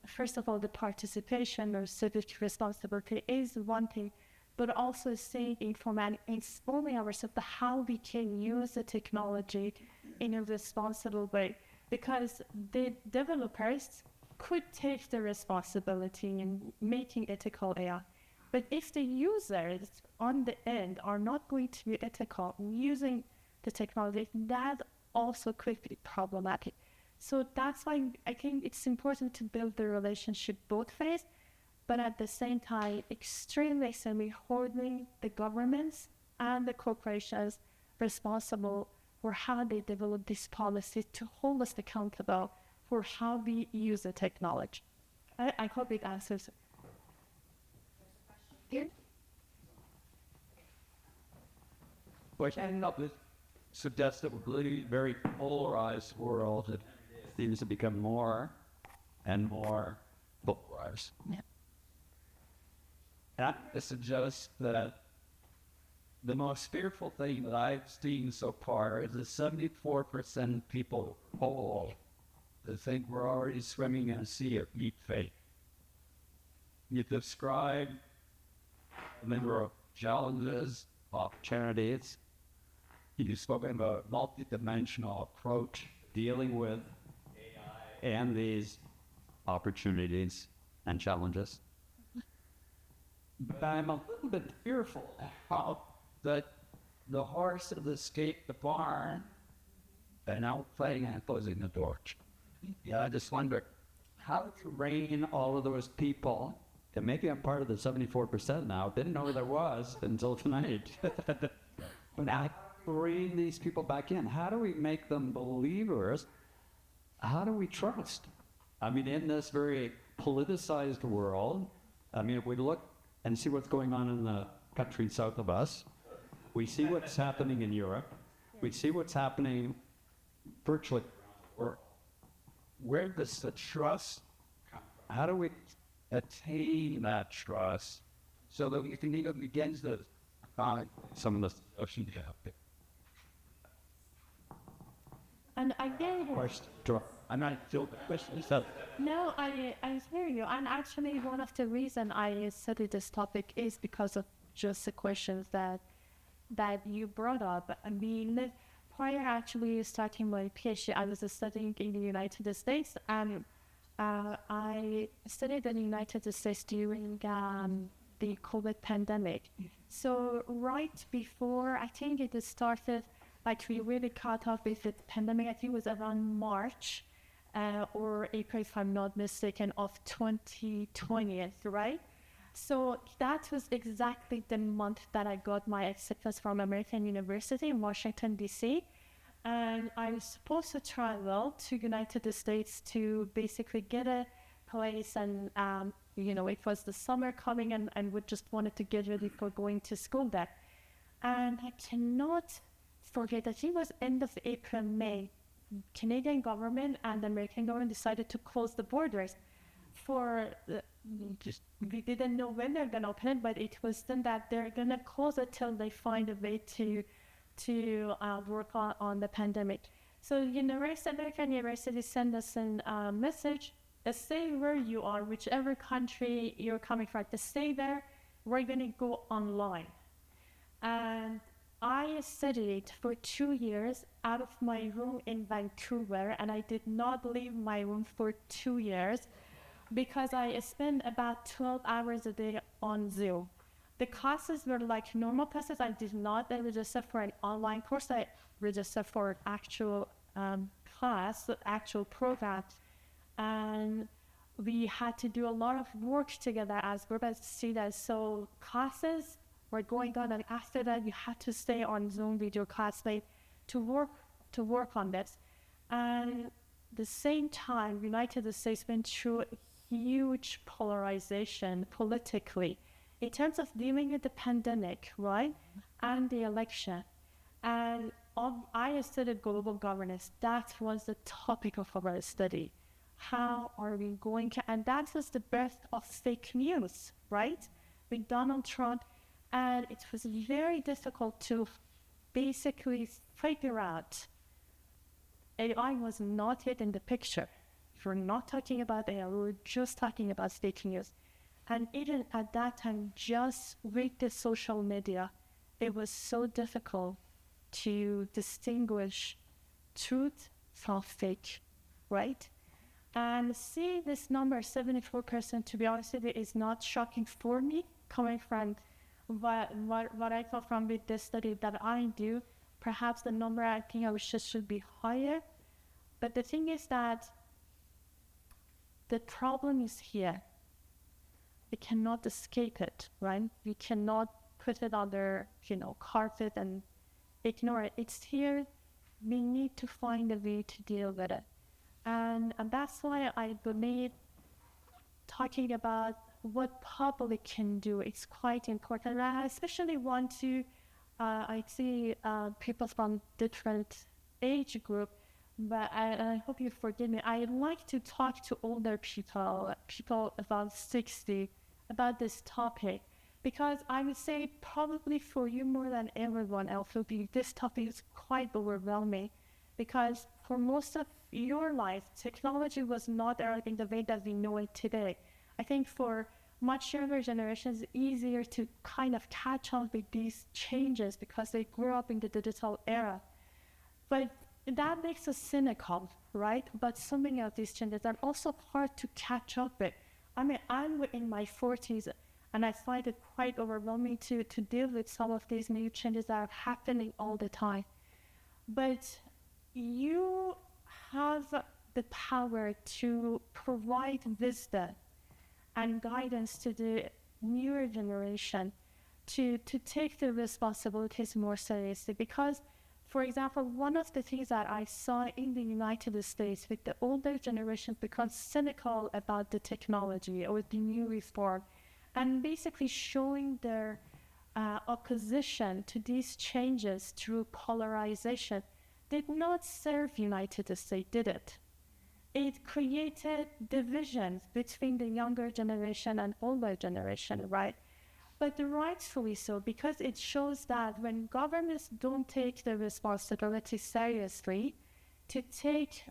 first of all, the participation or civic responsibility is one thing but also staying informed and informing ourselves about how we can use the technology in a responsible way. Because the developers could take the responsibility in making ethical AI. But if the users on the end are not going to be ethical in using the technology, that also could be problematic. So that's why I think it's important to build the relationship both ways, but at the same time, extremely holding the governments and the corporations responsible for how they develop these policies to hold us accountable for how we use the technology. I hope it answers. Which end up with suggests that we're living in a very polarized world that seems to become more and more polarized. Yeah. And I suggest that the most fearful thing that I've seen so far is that 74% of people polled that think we're already swimming in a sea of deep fake. You describe a number of challenges, opportunities. You've spoken about a multidimensional approach dealing with AI and these opportunities and challenges. But I'm a little bit fearful how that the horse has escaped the barn and now playing and closing the door. Yeah, I just wonder how to rein all of those people, and maybe I'm part of the 74% now, didn't know who there was until tonight. But now rein these people back in. How do we make them believers? How do we trust? I mean, in this very politicized world, I mean, if we look and see what's going on in the country south of us, we see what's happening in Europe, we see what's happening virtually around the world. Where does the trust come from? How do we attain that trust so that we can even begin to some of the solutions you have there? And again, I'm not still the question. So no, I hear you. And actually, one of the reasons I studied this topic is because of just the questions that you brought up. I mean, prior actually starting my PhD, I was studying in the United States, and I studied in the United States during the COVID pandemic. So right before, I think it started, like we really caught up with the pandemic, I think it was around March or April, if I'm not mistaken, of 2020, right? So that was exactly the month that I got my acceptance from American University in Washington, D.C. And I was supposed to travel to United States to basically get a place, and it was the summer coming, and we just wanted to get ready for going to school there. And I cannot forget that it was end of April, May. Canadian government and the American government decided to close the borders we didn't know when they're gonna open it, but it was then that they're gonna close it till they find a way to work on the pandemic. So American University sent us a message, stay where you are, whichever country you're coming from, to stay there, we're gonna go online. And I studied for 2 years out of my room in Vancouver, and I did not leave my room for 2 years because I spent about 12 hours a day on Zoom. The classes were like normal classes. I did not register for an online course. I registered for an actual class, actual program. And we had to do a lot of work together as group as students. So classes were going on, and after that you had to stay on Zoom with your classmate to work on this. And the same time, United States went through huge polarization politically in terms of dealing with the pandemic, right, and the election. And I studied global governance. That was the topic of our study. How are we going to, and that was the birth of fake news, right, with Donald Trump. And it was very difficult to basically figure out. AI was not yet in the picture. We're not talking about AI, we were just talking about fake news. And even at that time, just with the social media, it was so difficult to distinguish truth from fake, right? And seeing this number, 74%, to be honest with you, is not shocking for me, coming from what I thought from with this study that I do. Perhaps the number I think I should be higher. But the thing is that the problem is here. We cannot escape it, right? We cannot put it under, carpet and ignore it. It's here. We need to find a way to deal with it. And that's why I believe talking about what public can do is quite important. And I especially want to, I see people from different age group, but I hope you forgive me. I like to talk to older people about 60, about this topic, because I would say probably for you more than everyone else, this topic is quite overwhelming, because for most of your life, technology was not in the way that we know it today. I think for much younger generations, it's easier to kind of catch up with these changes because they grew up in the digital era. But that makes us cynical, right? But so many of these changes are also hard to catch up with. I mean, I'm in my 40s, and I find it quite overwhelming to deal with some of these new changes that are happening all the time. But you have the power to provide wisdom and guidance to the newer generation to take the responsibilities more seriously. Because, for example, one of the things that I saw in the United States with the older generation become cynical about the technology or the new reform, and basically showing their opposition to these changes through polarization, did not serve United States, did it? It created divisions between the younger generation and older generation, right? But rightfully so, because it shows that when governments don't take the responsibility seriously to take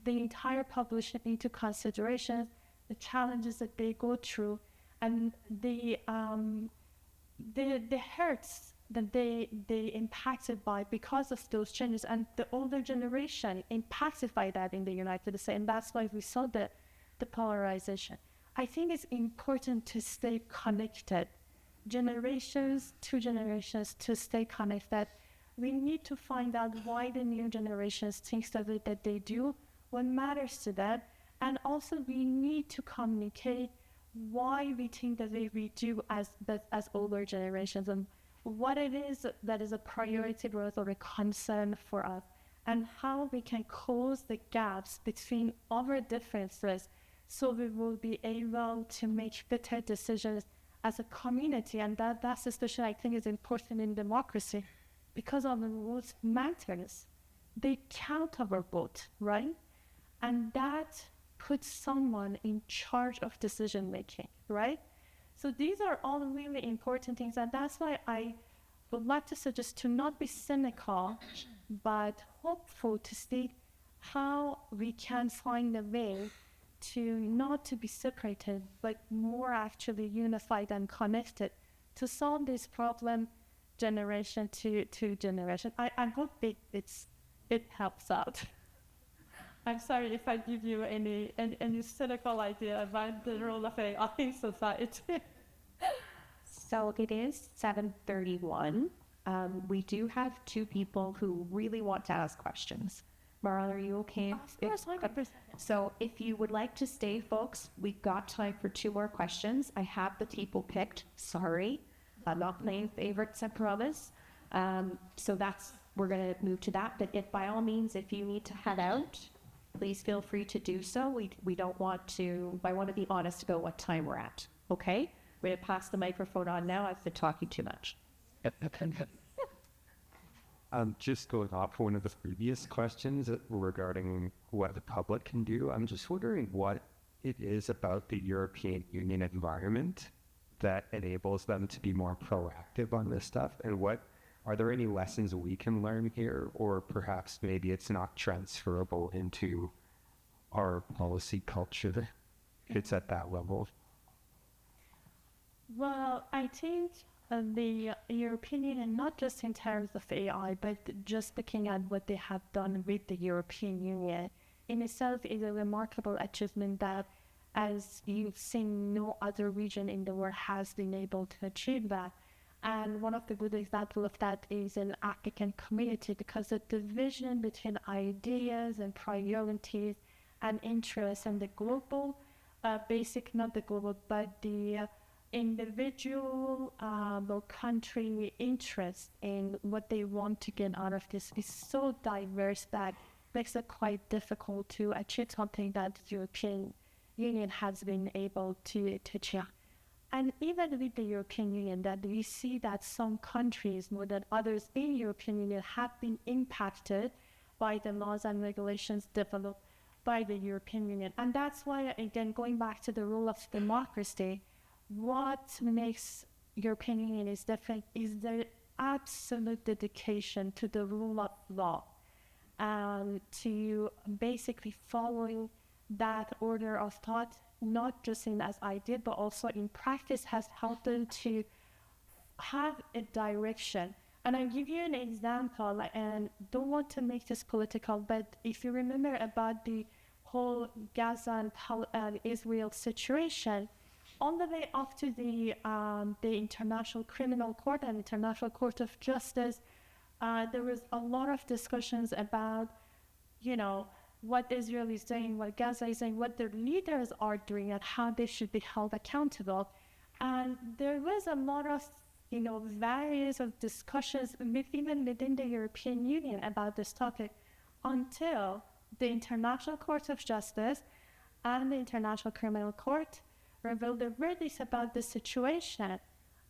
the entire population into consideration, the challenges that they go through, and the hurts that they impacted by because of those changes, and the older generation impacted by that in the United States, and that's why we saw the polarization. I think it's important to stay connected, generations to generations, to stay connected. We need to find out why the new generations think the way that they do, what matters to them, and also we need to communicate why we think the way we do as older generations, and what it is that is a priority growth or a concern for us, and how we can close the gaps between our differences so we will be able to make better decisions as a community. And that's especially, I think, is important in democracy, because our votes matters. They count our vote, right? And that puts someone in charge of decision making, right? So these are all really important things, and that's why I would like to suggest to not be cynical, but hopeful to see how we can find a way to not to be separated, but more actually unified and connected to solve this problem generation to generation. I hope it helps out. I'm sorry if I give you any cynical idea about the role of AI in society. So it is 7:31. We do have two people who really want to ask questions. Maran, are you okay? Of course, 100%. So if you would like to stay, folks, we've got time for two more questions. I have the people picked. Sorry, I'm not playing favorites, I promise. So we're going to move to that. But by all means, if you need to head out, please feel free to do so. We don't want to, I want to be honest about what time we're at. Okay? We're going to pass the microphone on now. I've been talking too much. Just going off one of the previous questions regarding what the public can do, I'm just wondering what it is about the European Union environment that enables them to be more proactive on this stuff, and are there any lessons we can learn here, or perhaps maybe it's not transferable into our policy culture if it's at that level? Well, I think the European Union, not just in terms of AI, but just looking at what they have done with the European Union in itself is a remarkable achievement that, as you've seen, no other region in the world has been able to achieve that. And one of the good examples of that is an African community, because the division between ideas and priorities and interests and the global, not the global, but the individual or country interest in what they want to get out of this is so diverse that makes it quite difficult to achieve something that the European Union has been able to achieve. And even with the European Union, that we see that some countries more than others in the European Union have been impacted by the laws and regulations developed by the European Union. And that's why, again, going back to the rule of democracy, what makes European Union is different is their absolute dedication to the rule of law, to basically following that order of thought, not just in as idea, but also in practice, has helped them to have a direction. And I'll give you an example, and don't want to make this political, but if you remember about the whole Gaza and Israel situation, on the way up to the International Criminal Court and International Court of Justice, there was a lot of discussions about, what Israel is doing, what Gaza is doing, what their leaders are doing, and how they should be held accountable. And there was a lot of, various of discussions, even within the European Union about this topic, until the International Court of Justice and the International Criminal Court revealed their verdicts about the situation.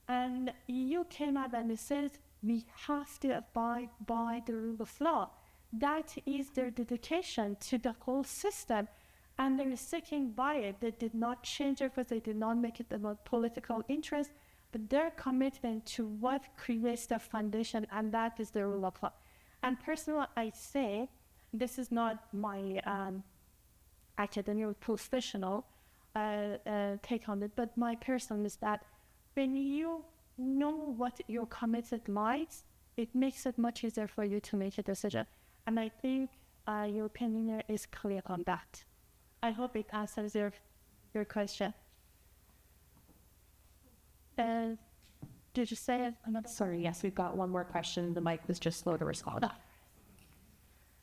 And EU came out and it says, we have to abide by the rule of law. That is their dedication to the whole system, and they're sticking by it. They did not change it because they did not make it about political interest, but their commitment to what creates the foundation, and that is the rule of law. And personally, I say, this is not my academic professional take on it, but my personal is that when you know what your committed lies, it makes it much easier for you to make a decision. And I think your opinion is clear on that. I hope it answers your question. Did you say it? Sorry, yes, we've got one more question. The mic was just slow to respond.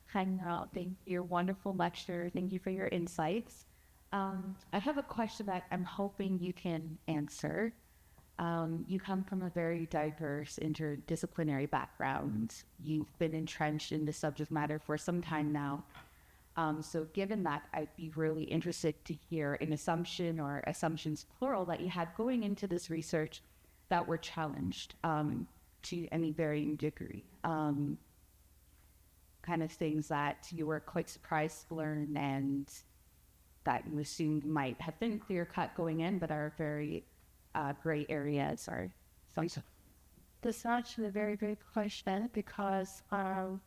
Hang out. Thank you. Your wonderful lecture. Thank you for your insights. I have a question that I'm hoping you can answer. You come from a very diverse interdisciplinary background. You've been entrenched in the subject matter for some time now. So given that, I'd be really interested to hear an assumption or assumptions plural that you had going into this research that were challenged to any varying degree. Kind of things that you were quite surprised to learn and that you assumed might have been clear-cut going in, but are very gray areas or something. This is actually a very great question, because I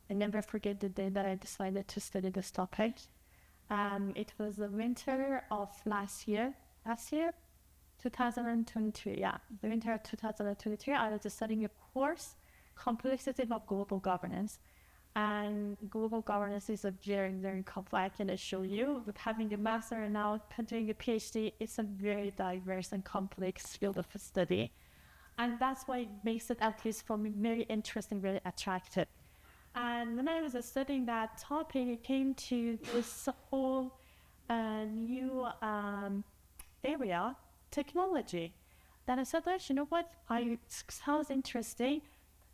never forget the day that I decided to study this topic. It was the winter of last year, 2023, the winter of 2023, I was studying a course, Complexity of Global Governance. And global governance is a very, very complex, I can assure you. With having a master and now doing a PhD, it's a very diverse and complex field of study. And that's why it makes it, at least for me, very interesting, very attractive. And when I was studying that topic, it came to this whole new area, technology. Then I said, you know what, sounds interesting.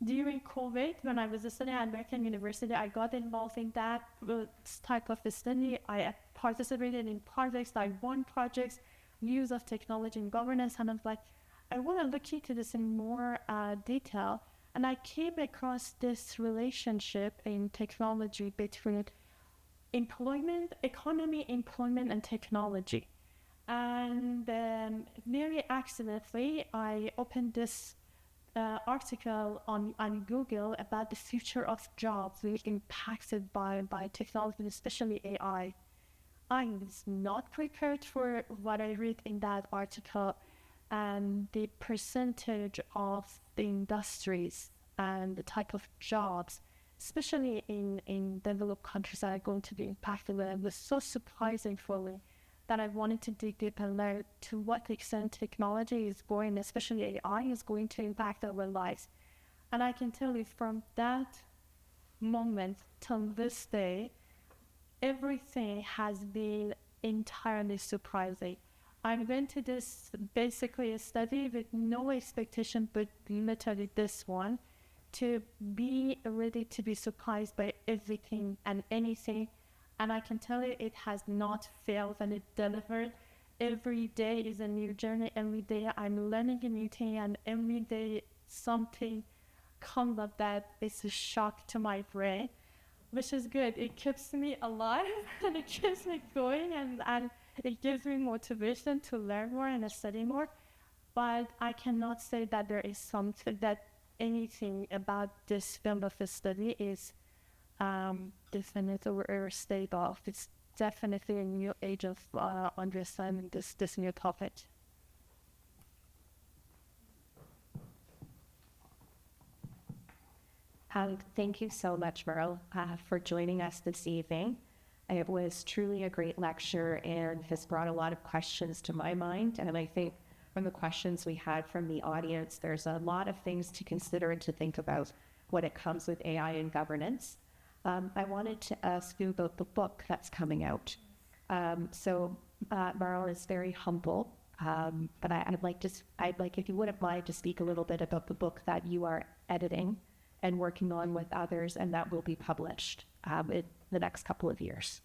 During COVID, when I was studying at American University, I got involved in that type of study. I participated in projects, like won projects, use of technology in governance, and I was like, I want to look into this in more detail. And I came across this relationship in technology between economy, employment, and technology. And very accidentally, I opened this article on Google about the future of jobs being impacted by technology, especially AI. I was not prepared for what I read in that article, and the percentage of the industries and the type of jobs, especially in developed countries, that are going to be impacted. And it was so surprising for me that I wanted to dig deep and learn to what extent technology is going, especially AI, is going to impact our lives. And I can tell you from that moment till this day, everything has been entirely surprising. I went to this basically a study with no expectation, but literally this one, to be ready to be surprised by everything and anything. And I can tell you it has not failed, and it delivered. Every day is a new journey. Every day I'm learning a new thing, and every day something comes up that is a shock to my brain, which is good. It keeps me alive and it keeps me going, and it gives me motivation to learn more and study more. But I cannot say that there is something that anything about this field of study is definitive or stable. It's definitely a new age of understanding this new topic. Thank you so much, Merle, for joining us this evening. It was truly a great lecture and has brought a lot of questions to my mind. And I think from the questions we had from the audience, there's a lot of things to consider and to think about when it comes with AI and governance. I wanted to ask you about the book that's coming out. Merle is very humble, but I'd like, if you wouldn't mind, to speak a little bit about the book that you are editing and working on with others, and that will be published in the next couple of years.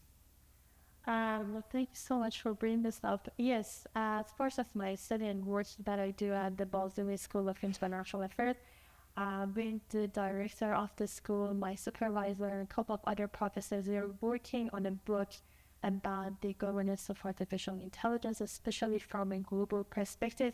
Well, thank you so much for bringing this up. Yes, as part of my study and work that I do at the Baltimore School of International Affairs, being the director of the school, my supervisor, and a couple of other professors, we are working on a book about the governance of artificial intelligence, especially from a global perspective,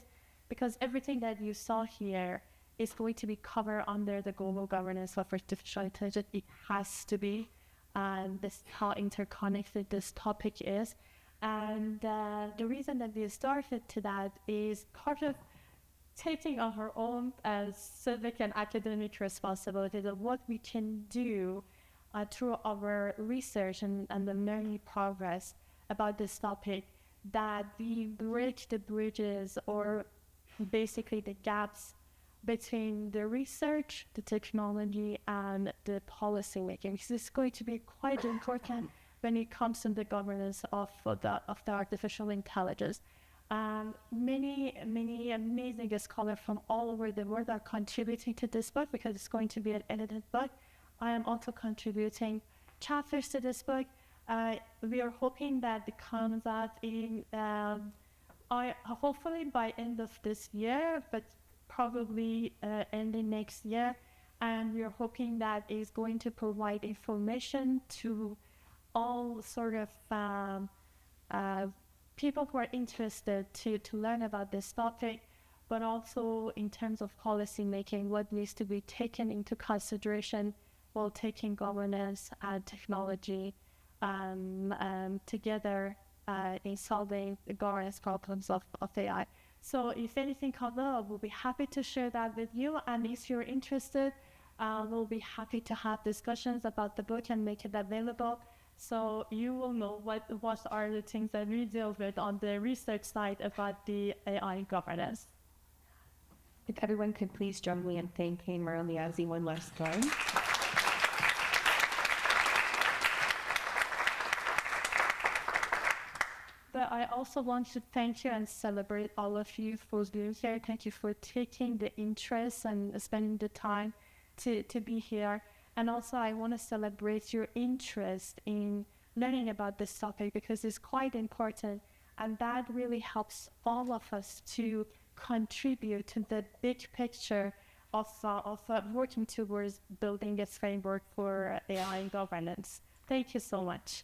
because everything that you saw here is going to be covered under the global governance of artificial intelligence. It has to be. And this is how interconnected this topic is. And the reason that we started to that is part of taking on our own civic and academic responsibilities of what we can do through our research and the learning progress about this topic, that we break the bridges or basically the gaps between the research, the technology, and the policy making. This is going to be quite important when it comes to the governance of the artificial intelligence. Many amazing scholars from all over the world are contributing to this book because it's going to be an edited book. I am also contributing chapters to this book. We are hoping that it comes out in hopefully by end of this year, but probably ending next year, and we're hoping that is going to provide information to all sort of people who are interested to learn about this topic, but also in terms of policy making, what needs to be taken into consideration while taking governance and technology together in solving the governance problems of AI. So if anything comes up, we'll be happy to share that with you. And if you're interested, we'll be happy to have discussions about the book and make it available. So you will know what are the things that we deal with on the research side about the AI governance. If everyone could please join me in thanking Merle Niazi one last time. But I also want to thank you and celebrate all of you for being here. Thank you for taking the interest and spending the time to be here. And also I want to celebrate your interest in learning about this topic because it's quite important. And that really helps all of us to contribute to the big picture of working towards building a framework for AI governance. Thank you so much.